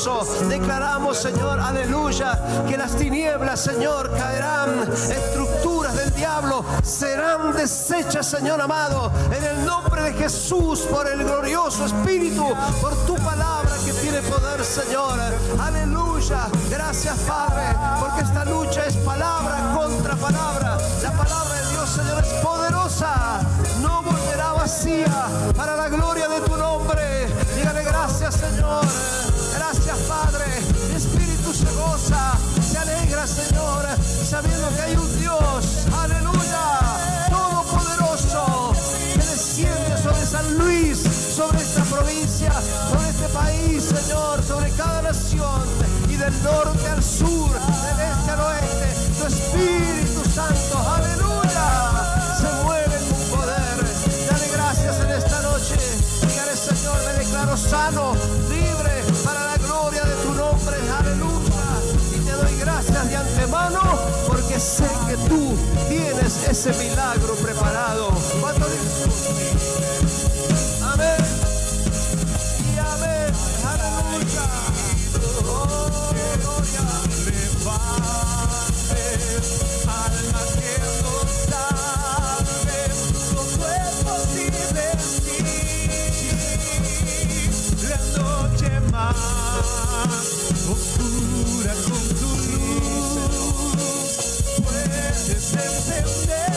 poderoso. Declaramos, Señor, aleluya, que las tinieblas, Señor, caerán. Estructuras del diablo serán deshechas, Señor amado, en el nombre de Jesús, por el glorioso Espíritu, por tu palabra que tiene poder, Señor. Aleluya. Gracias, Padre, porque esta lucha es palabra contra palabra. La palabra de Dios, Señor, es poderosa, no volverá vacía, para la gloria de tu nombre. Dígale gracias, Señor. Gracias, Padre. Mi espíritu se goza, se alegra, Señor, sabiendo que hay un Dios, aleluya, todopoderoso, que desciende sobre San Luis, sobre esta provincia, sobre este país, Señor, sobre cada nación, y del norte al sur, del este al oeste. Tu Espíritu Santo, aleluya, se mueve con poder. Dale gracias en esta noche. Dígale, Señor, me declaro sano, libre, para la gloria de tu nombre, aleluya. Y te doy gracias de antemano, porque sé que tú tienes ese milagro preparado. ¿Cuánto dices? Amén. Y amén. Aleluya. Oh, gloria. Alma que no sabe, todo es posible en ti. La noche más oscura con tu luz puedes encender.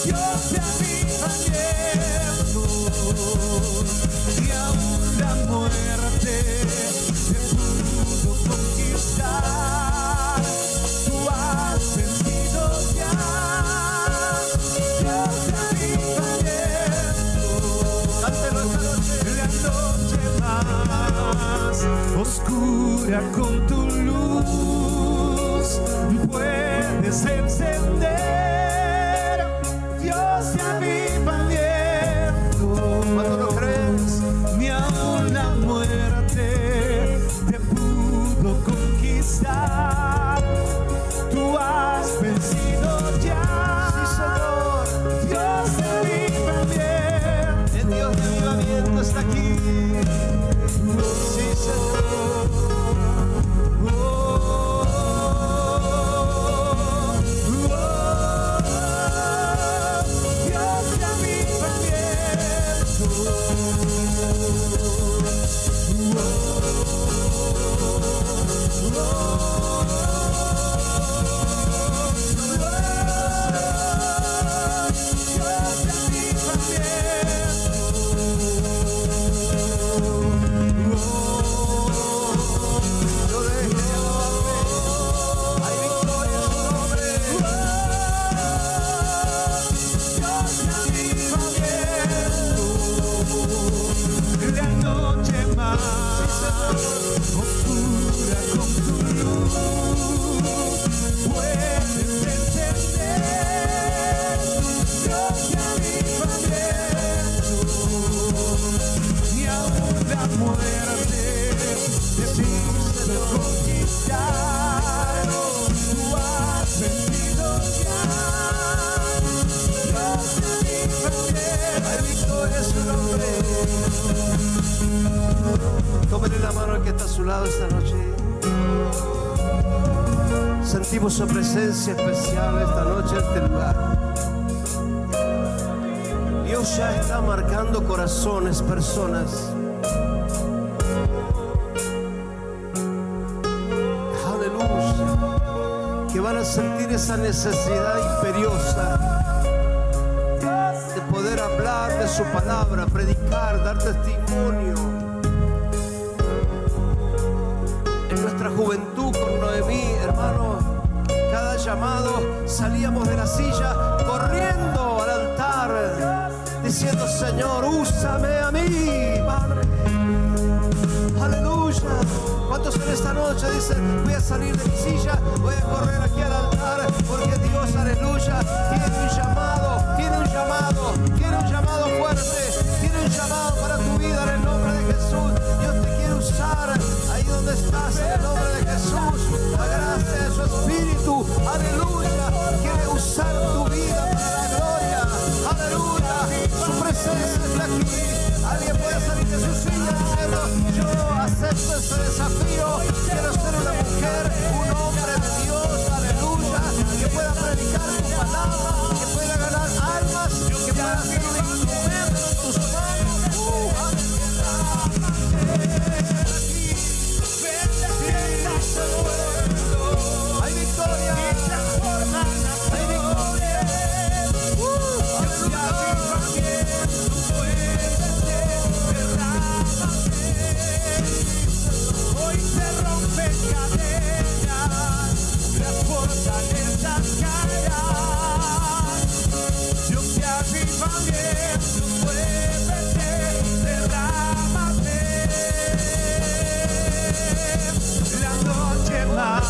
Dios te aviva viendo, y aún la muerte te pudo conquistar. Tú has vencido ya. Dios te aviva viendo. Cántelo esta noche. La noche más oscura con tu luz puedes encender. Dios te aviva viendo. ¿Cuánto lo crees? Ni aún la muerte te pudo conquistar. Tú has vencido ya. Sí, Señor. Dios te aviva viendo. El Dios de avivamiento está aquí. Sí, Señor. Dios te aviva viendo. Oscura con tu luz puedes encender. Dios te aviva viendo, y aún la muerte te pudo conquistar. Tú has vencido ya. Dios te aviva viendo. Hay victoria en su nombre. Tómale la mano al que está a su lado esta noche. Sentimos su presencia especial esta noche en este lugar. Dios ya está marcando corazones, personas. Aleluya. Que van a sentir esa necesidad imperiosa de poder hablar de su palabra, predicar, dar testimonio. En nuestra juventud con Noemí, hermano, cada llamado salíamos de la silla corriendo al altar, diciendo: Señor, úsame a mí, Padre. Aleluya. ¿Cuántos en esta noche dicen: voy a salir de mi silla, voy a correr aquí al altar, porque Dios, aleluya, tiene un llamado, tiene un llamado, tiene un llamado fuerte, tiene un llamado para tu vida en el nombre de Jesús? Dios te quiere usar ahí donde estás en el nombre de Jesús. La gracia de su Espíritu, aleluya, quiere usar tu vida para la gloria, aleluya. Su presencia está aquí. Alguien puede salir de su silla diciendo: yo acepto ese desafío. Quiero ser una mujer, un hombre de Dios, aleluya, que pueda predicar tu palabra, que pueda ganar almas, que pueda ser un instrumento en tus manos. Hay victoria, hay victoria. Hoy se rompen cadenas, las fortalezas caerán. Dios te avivamiento, muévete, derrámate. La noche más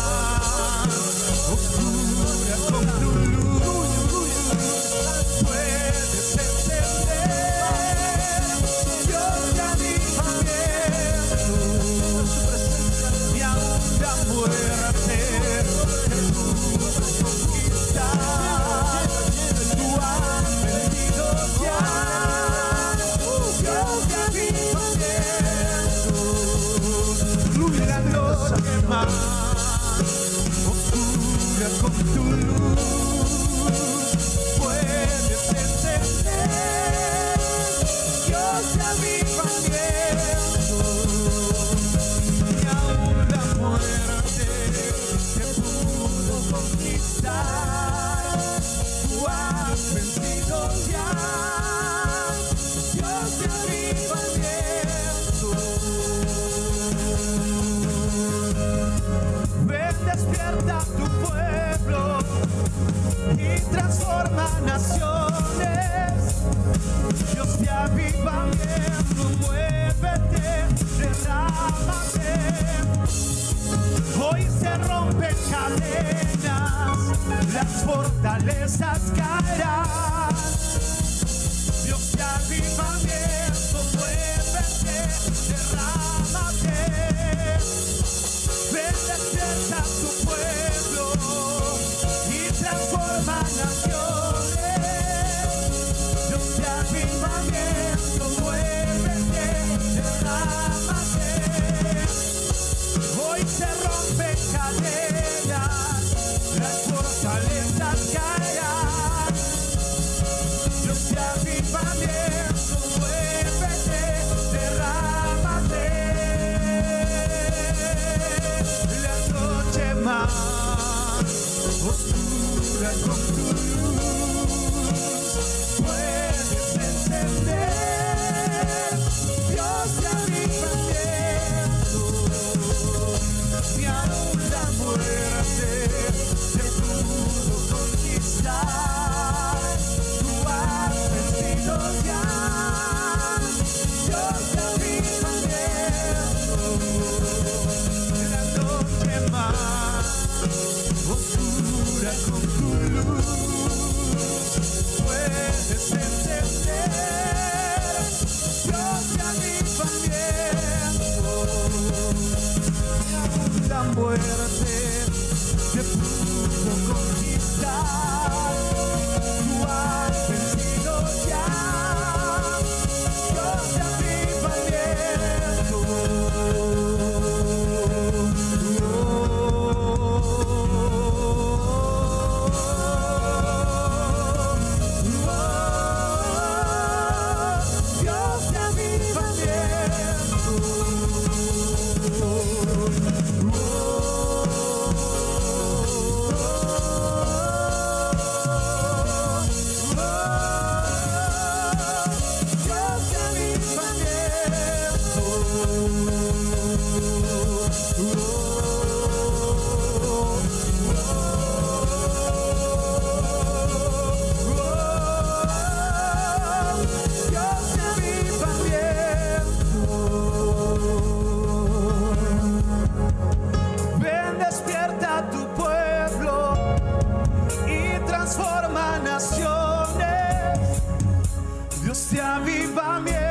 oscura con tu luz puedes encender. Dios te avivamiento y aún la muerte Jesús conquistar. Tú has vencido ya. Dios te avivamiento. La noche más oscura con tu luz puedes encender. Dios te avivamiento y aún la muerte te pudo conquistar. Tú has vencido ya. Dios te avivamiento. Ven, despierta tu pueblo y transforma naciones. Dios te avivamiento, muévete, derrámate. Hoy se rompen cadenas, las fortalezas caerán. Dios te avivamiento, muévete, derrámate. Ven, despierta tu pueblo y transforma naciones. Dios te avivamiento, muévete, derrámate. Hoy se rompen cadenas, las fortalezas caerán. Dios te avivamiento, muévete, derrámate. La noche más oscura con tu luz puedes encender. Dios te avivamiento y aún la muerte te pudo conquistar. Tú has vencido ya. Dios te avivamiento. La noche más oscura con tu luz puedes encender. Dios te avivamiento y aún la muerte te pudo conquistar. Tú has vencido ya. Dios te avivamiento. Dios te Ven, despierta tu pueblo y transforma naciones. Dios te avivamiento.